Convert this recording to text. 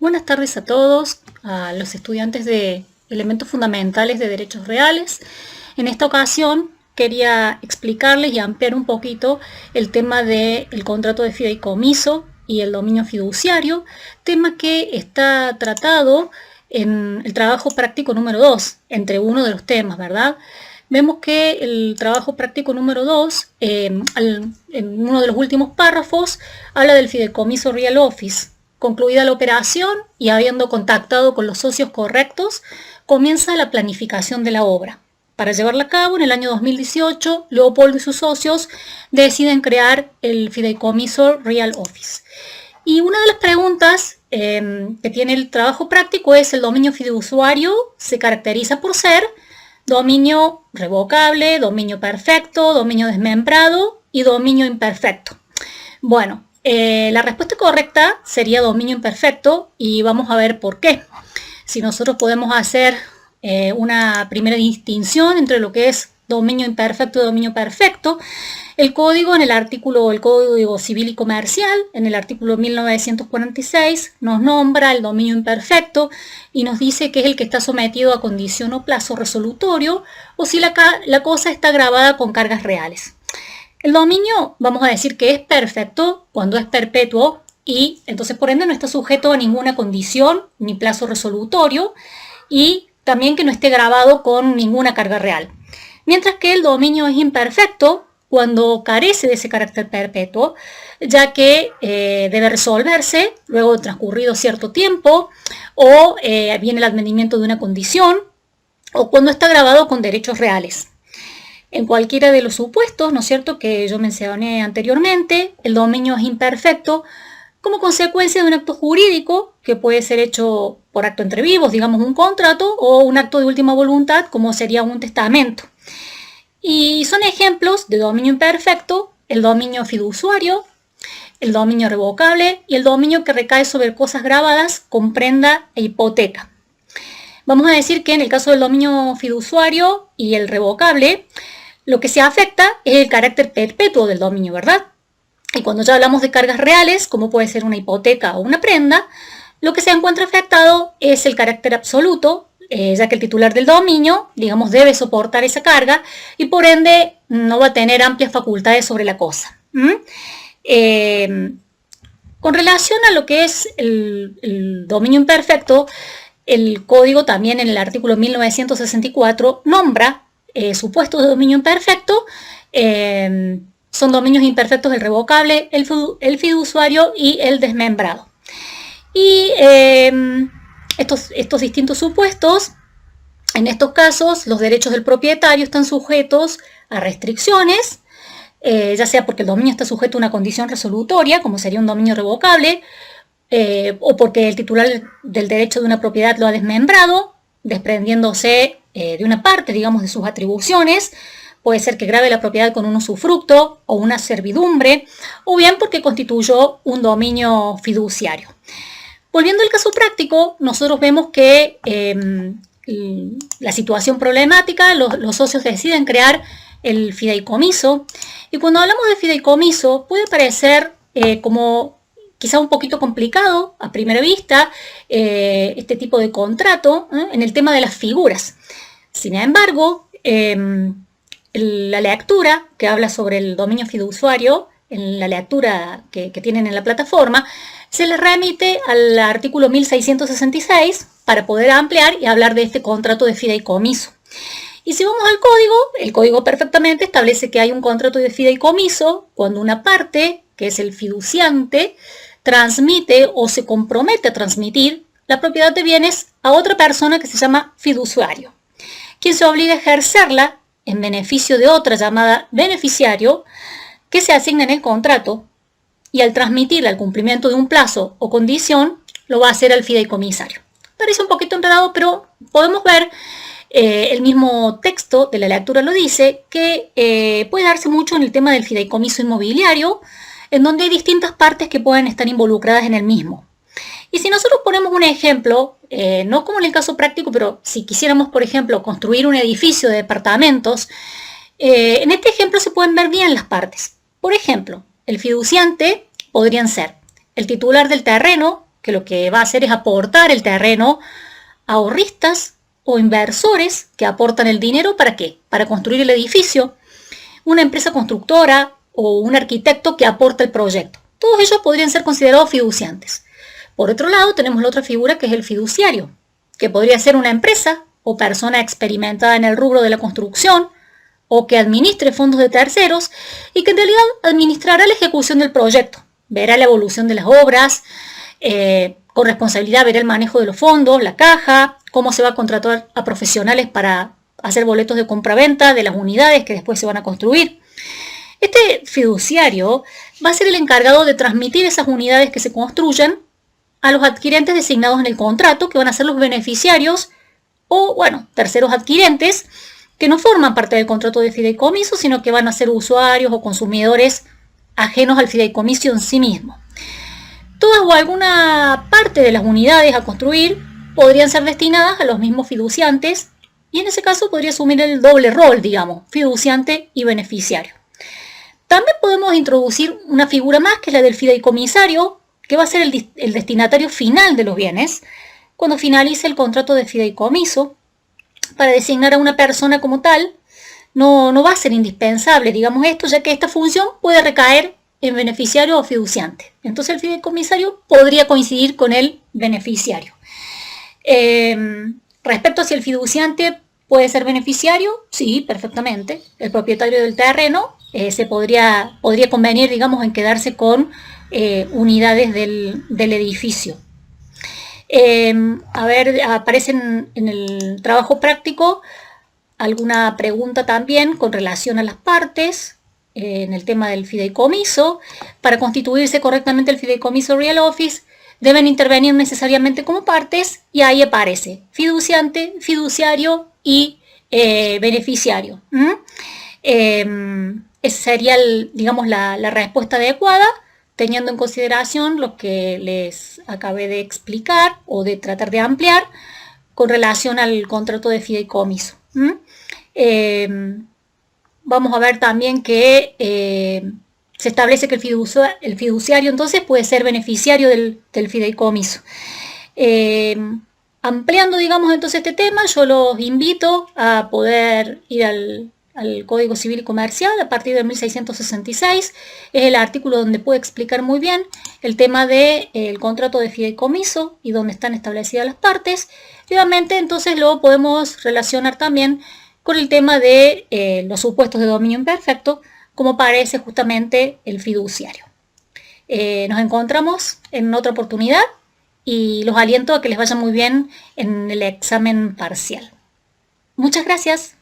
Buenas tardes a todos, a los estudiantes de Elementos Fundamentales de Derechos Reales. En esta ocasión quería explicarles y ampliar un poquito el tema del contrato de fideicomiso y el dominio fiduciario, tema que está tratado en el trabajo práctico número 2, entre uno de los temas, ¿verdad? Vemos que el trabajo práctico número 2, en uno de los últimos párrafos, habla del fideicomiso Real Office. Concluida la operación y habiendo contactado con los socios correctos, comienza la planificación de la obra. Para llevarla a cabo, en el año 2018, Leopoldo y sus socios deciden crear el fideicomiso Real Office. Y una de las preguntas que tiene el trabajo práctico es: ¿el dominio fiduciario se caracteriza por ser dominio revocable, dominio perfecto, dominio desmembrado y dominio imperfecto? Bueno, la respuesta correcta sería dominio imperfecto y vamos a ver por qué. Si nosotros podemos hacer una primera distinción entre lo que es dominio imperfecto y dominio perfecto, el código en el Código Civil y Comercial, en el artículo 1946, nos nombra el dominio imperfecto y nos dice que es el que está sometido a condición o plazo resolutorio o si la cosa está grabada con cargas reales. El dominio, vamos a decir que es perfecto cuando es perpetuo y entonces por ende no está sujeto a ninguna condición ni plazo resolutorio y también que no esté grabado con ninguna carga real. Mientras que el dominio es imperfecto cuando carece de ese carácter perpetuo, ya que debe resolverse luego de transcurrido cierto tiempo o viene el advenimiento de una condición o cuando está grabado con derechos reales. En cualquiera de los supuestos, ¿no es cierto?, que yo mencioné anteriormente, el dominio es imperfecto como consecuencia de un acto jurídico que puede ser hecho por acto entre vivos, digamos un contrato, o un acto de última voluntad como sería un testamento. Y son ejemplos de dominio imperfecto el dominio fiduciario, el dominio revocable y el dominio que recae sobre cosas grabadas con prenda e hipoteca. Vamos a decir que en el caso del dominio fiduciario y el revocable, lo que se afecta es el carácter perpetuo del dominio, ¿verdad? Y cuando ya hablamos de cargas reales, como puede ser una hipoteca o una prenda, lo que se encuentra afectado es el carácter absoluto, ya que el titular del dominio, digamos, debe soportar esa carga y por ende no va a tener amplias facultades sobre la cosa. Con relación a lo que es el dominio imperfecto, el código también en el artículo 1964 nombra supuestos de dominio imperfecto. Son dominios imperfectos el revocable, el fiduciario y el desmembrado. Y estos distintos supuestos, en estos casos, los derechos del propietario están sujetos a restricciones, ya sea porque el dominio está sujeto a una condición resolutoria, como sería un dominio revocable, o porque el titular del derecho de una propiedad lo ha desmembrado, desprendiéndose de una parte, digamos, de sus atribuciones. Puede ser que grave la propiedad con un usufructo o una servidumbre, o bien porque constituyó un dominio fiduciario. Volviendo al caso práctico, nosotros vemos que la situación problemática, los socios deciden crear el fideicomiso, y cuando hablamos de fideicomiso puede parecer como quizá un poquito complicado a primera vista este tipo de contrato en el tema de las figuras. Sin embargo, la lectura que habla sobre el dominio fiduciario, en la lectura que tienen en la plataforma, se les remite al artículo 1666 para poder ampliar y hablar de este contrato de fideicomiso. Y si vamos al código, el código perfectamente establece que hay un contrato de fideicomiso cuando una parte, que es el fiduciante, transmite o se compromete a transmitir la propiedad de bienes a otra persona que se llama fiduciario, quien se obliga a ejercerla en beneficio de otra llamada beneficiario que se asigna en el contrato y al transmitirla al cumplimiento de un plazo o condición lo va a hacer al fideicomisario. Parece un poquito enredado, pero podemos ver, el mismo texto de la lectura lo dice, que puede darse mucho en el tema del fideicomiso inmobiliario, en donde hay distintas partes que pueden estar involucradas en el mismo. Y si nosotros ponemos un ejemplo, no como en el caso práctico, pero si quisiéramos, por ejemplo, construir un edificio de departamentos, en este ejemplo se pueden ver bien las partes. Por ejemplo, el fiduciante podrían ser el titular del terreno que lo que va a hacer es aportar el terreno a ahorristas o inversores que aportan el dinero. ¿Para qué? Para construir el edificio, una empresa constructora o un arquitecto que aporta el proyecto. Todos ellos podrían ser considerados fiduciantes. Por otro lado, tenemos la otra figura que es el fiduciario, que podría ser una empresa o persona experimentada en el rubro de la construcción o que administre fondos de terceros y que en realidad administrará la ejecución del proyecto, verá la evolución de las obras, con responsabilidad verá el manejo de los fondos, la caja, cómo se va a contratar a profesionales para hacer boletos de compra-venta de las unidades que después se van a construir. Este fiduciario va a ser el encargado de transmitir esas unidades que se construyan a los adquirentes designados en el contrato, que van a ser los beneficiarios o, bueno, terceros adquirentes que no forman parte del contrato de fideicomiso, sino que van a ser usuarios o consumidores ajenos al fideicomiso en sí mismo. Todas o alguna parte de las unidades a construir podrían ser destinadas a los mismos fiduciantes y en ese caso podría asumir el doble rol, digamos, fiduciante y beneficiario. También podemos introducir una figura más, que es la del fideicomisario, que va a ser el destinatario final de los bienes cuando finalice el contrato de fideicomiso. Para designar a una persona como tal no va a ser indispensable, digamos esto, ya que esta función puede recaer en beneficiario o fiduciante. Entonces el fideicomisario podría coincidir con el beneficiario. Respecto a si el fiduciante puede ser beneficiario, sí, perfectamente. El propietario del terreno se podría convenir, digamos, en quedarse con unidades del edificio. Aparecen en el trabajo práctico alguna pregunta también con relación a las partes en el tema del fideicomiso. Para constituirse correctamente el fideicomiso Real Office deben intervenir necesariamente como partes y ahí aparece fiduciante, fiduciario y beneficiario. Esa sería, digamos, la respuesta adecuada, teniendo en consideración lo que les acabé de explicar o de tratar de ampliar con relación al contrato de fideicomiso. Vamos a ver también que se establece que el fiduciario entonces puede ser beneficiario del fideicomiso. Ampliando, digamos, entonces este tema, yo los invito a poder ir al Código Civil y Comercial a partir de 1666. Es el artículo donde puede explicar muy bien el tema del contrato de fideicomiso y donde están establecidas las partes. Y obviamente entonces lo podemos relacionar también con el tema de los supuestos de dominio imperfecto, como aparece justamente el fiduciario. Nos encontramos en otra oportunidad y los aliento a que les vaya muy bien en el examen parcial. Muchas gracias.